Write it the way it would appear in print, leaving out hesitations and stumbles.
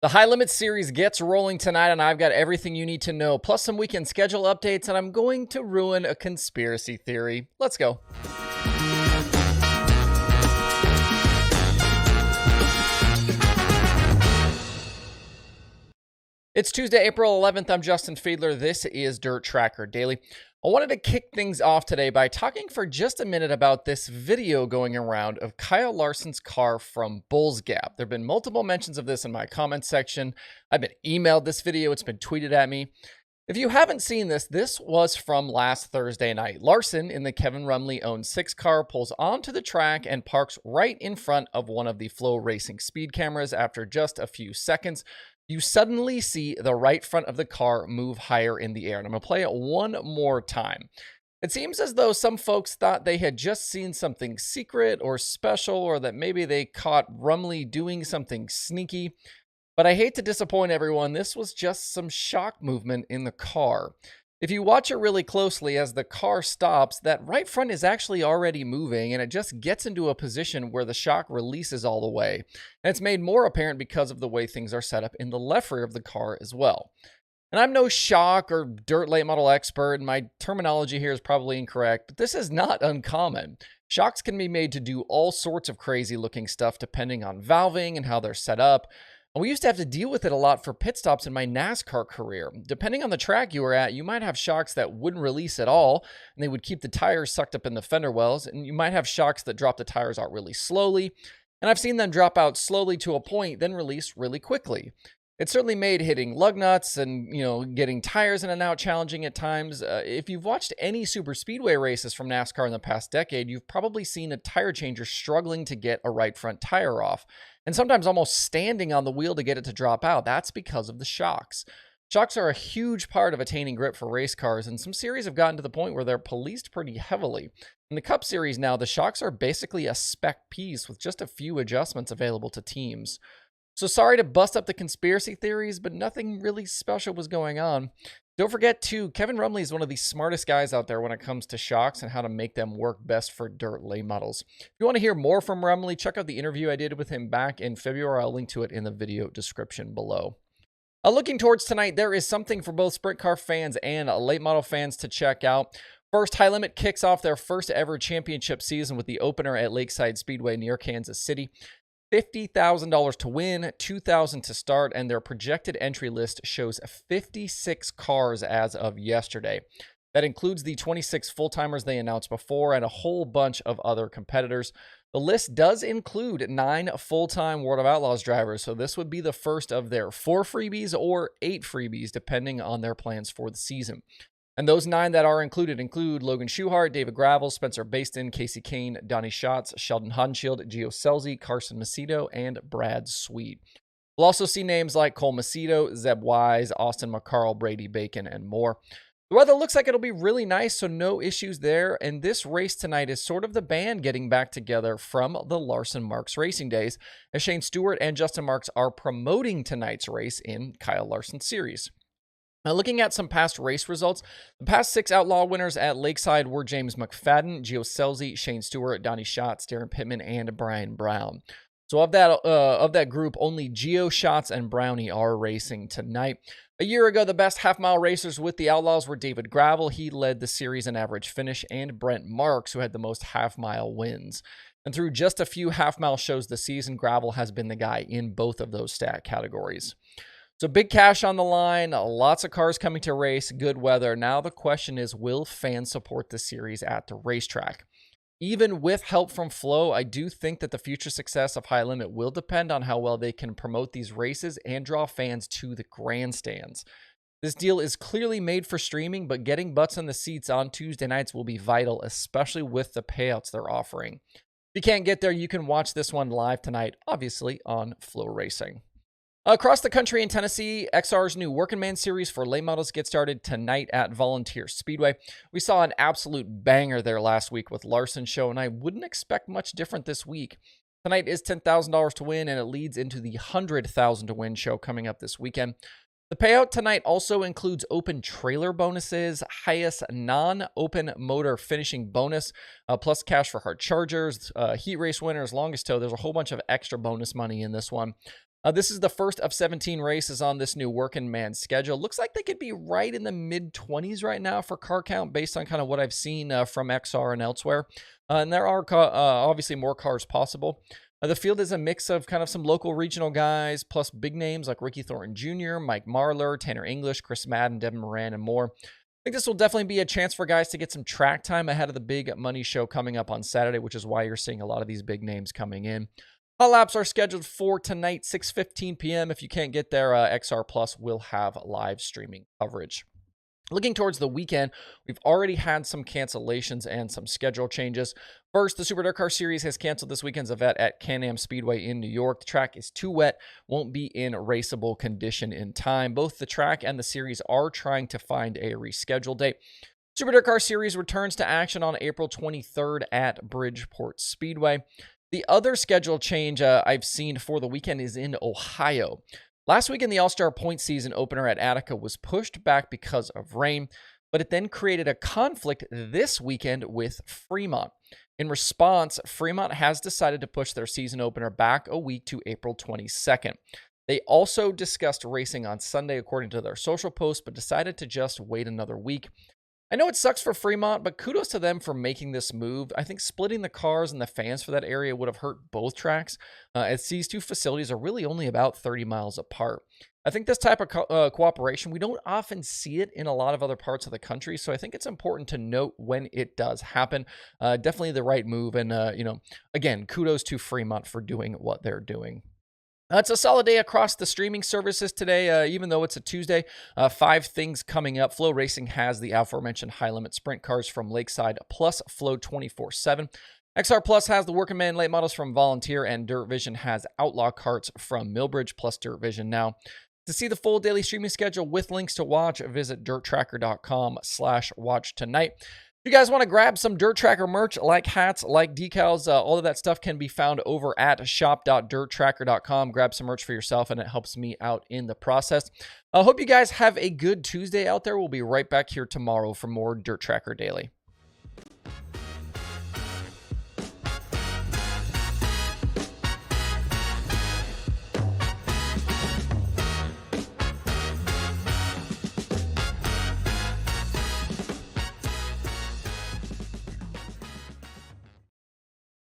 The High Limit series gets rolling tonight, and I've got everything you need to know, plus some weekend schedule updates, and I'm going to ruin a conspiracy theory. Let's go. It's Tuesday, April 11th. I'm Justin Fiedler. This is DIRTcar Daily. I wanted to kick things off today by talking for just a minute about this video going around of Kyle Larson's car from Bulls Gap. There have been multiple mentions of this in my comment section. I've been emailed this video. It's been tweeted at me. If you haven't seen this, this was from last Thursday night. Larson, in the Kevin Rumley-owned 6 car, pulls onto the track and parks right in front of one of the Flow Racing speed cameras. After just a few seconds, you suddenly see the right front of the car move higher in the air. And I'm going to play it one more time. It seems as though some folks thought they had just seen something secret or special, or that maybe they caught Rumley doing something sneaky. But I hate to disappoint everyone, this was just some shock movement in the car. If you watch it really closely as the car stops, that right front is actually already moving, and it just gets into a position where the shock releases all the way. And it's made more apparent because of the way things are set up in the left rear of the car as well. And I'm no shock or dirt late model expert, and my terminology here is probably incorrect, but this is not uncommon. Shocks can be made to do all sorts of crazy looking stuff depending on valving and how they're set up. And we used to have to deal with it a lot for pit stops in my NASCAR career. Depending on the track you were at, you might have shocks that wouldn't release at all, and they would keep the tires sucked up in the fender wells, and you might have shocks that drop the tires out really slowly, and I've seen them drop out slowly to a point, then release really quickly. It certainly made hitting lug nuts and, getting tires in and out challenging at times. If you've watched any super speedway races from NASCAR in the past decade, you've probably seen a tire changer struggling to get a right front tire off, and sometimes almost standing on the wheel to get it to drop out. That's because of the shocks. Shocks are a huge part of attaining grip for race cars, and some series have gotten to the point where they're policed pretty heavily. In the Cup Series now, the shocks are basically a spec piece with just a few adjustments available to teams. So sorry to bust up the conspiracy theories, but nothing really special was going on. Don't forget, too, Kevin Rumley is one of the smartest guys out there when it comes to shocks and how to make them work best for dirt late models. If you want to hear more from Rumley, check out the interview I did with him back in February. I'll link to it in the video description below. Looking towards tonight, there is something for both sprint car fans and late model fans to check out. First, High Limit kicks off their first ever championship season with the opener at Lakeside Speedway near Kansas City. $50,000 to win, $2,000 to start, and their projected entry list shows 56 cars as of yesterday. That includes the 26 full-timers they announced before and a whole bunch of other competitors. The list does include 9 full-time World of Outlaws drivers, so this would be the first of their 4 freebies or 8 freebies, depending on their plans for the season. And those 9 that are included include Logan Schuchart, David Gravel, Spencer Baston, Casey Kane, Donnie Schatz, Sheldon Haudenschild, Gio Scelzi, Carson Macedo, and Brad Sweet. We'll also see names like Cole Macedo, Zeb Wise, Austin McCarl, Brady Bacon, and more. The weather looks like it'll be really nice, so no issues there. And this race tonight is sort of the band getting back together from the Larson Marks racing days, as Shane Stewart and Justin Marks are promoting tonight's race in Kyle Larson Series. Now, looking at some past race results, the past 6 Outlaw winners at Lakeside were James McFadden, Gio Scelzi, Shane Stewart, Donnie Schatz, Darren Pittman, and Brian Brown. So of that group, only Gio, Schatz, and Brownie are racing tonight. A year ago, the best half-mile racers with the Outlaws were David Gravel. He led the series in average finish, and Brent Marks, who had the most half-mile wins. And through just a few half-mile shows this season, Gravel has been the guy in both of those stat categories. So big cash on the line, lots of cars coming to race, good weather. Now the question is, will fans support the series at the racetrack? Even with help from Flow, I do think that the future success of High Limit will depend on how well they can promote these races and draw fans to the grandstands. This deal is clearly made for streaming, but getting butts in the seats on Tuesday nights will be vital, especially with the payouts they're offering. If you can't get there, you can watch this one live tonight, obviously on Flow Racing. Across the country in Tennessee, XR's new Workin Man series for late models gets started tonight at Volunteer Speedway. We saw an absolute banger there last week with Larson's show, and I wouldn't expect much different this week. Tonight is $10,000 to win, and it leads into the $100,000 to win show coming up this weekend. The payout tonight also includes open trailer bonuses, highest non-open motor finishing bonus, plus cash for hard chargers, heat race winners, longest tow. There's a whole bunch of extra bonus money in this one. This is the first of 17 races on this new Workin Man schedule. Looks like they could be right in the mid-20s right now for car count based on kind of what I've seen from XR and elsewhere. And there are obviously more cars possible. The field is a mix of kind of some local regional guys, plus big names like Ricky Thornton Jr., Mike Marlar, Tanner English, Chris Madden, Devin Moran, and more. I think this will definitely be a chance for guys to get some track time ahead of the big money show coming up on Saturday, which is why you're seeing a lot of these big names coming in. Hot laps are scheduled for tonight, 6:15 p.m. If you can't get there, XR Plus will have live streaming coverage. Looking towards the weekend, we've already had some cancellations and some schedule changes. First, the Super DIRTcar Series has canceled this weekend's event at Can-Am Speedway in New York. The track is too wet, won't be in raceable condition in time. Both the track and the series are trying to find a reschedule date. Super DIRTcar Series returns to action on April 23rd at Bridgeport Speedway. The other schedule change I've seen for the weekend is in Ohio. Last weekend, the All-Star Point season opener at Attica was pushed back because of rain, but it then created a conflict this weekend with Fremont. In response, Fremont has decided to push their season opener back a week to April 22nd. They also discussed racing on Sunday according to their social post, but decided to just wait another week. I know it sucks for Fremont, but kudos to them for making this move. I think splitting the cars and the fans for that area would have hurt both tracks, as these two facilities are really only about 30 miles apart. I think this type of cooperation, we don't often see it in a lot of other parts of the country, so I think it's important to note when it does happen. Definitely the right move, and again, kudos to Fremont for doing what they're doing. It's a solid day across the streaming services today, even though it's a Tuesday. 5 things coming up. Flow Racing has the aforementioned high-limit sprint cars from Lakeside plus Flow 24/7. XR Plus has the Workin Man late models from Volunteer, and Dirt Vision has Outlaw carts from Millbridge plus Dirt Vision now. To see the full daily streaming schedule with links to watch, visit DIRTtracker.com/watch tonight. If you guys want to grab some Dirt Tracker merch, like hats, like decals, all of that stuff can be found over at shop.dirttracker.com. Grab some merch for yourself, and it helps me out in the process. I hope you guys have a good Tuesday out there. We'll be right back here tomorrow for more Dirt Tracker Daily.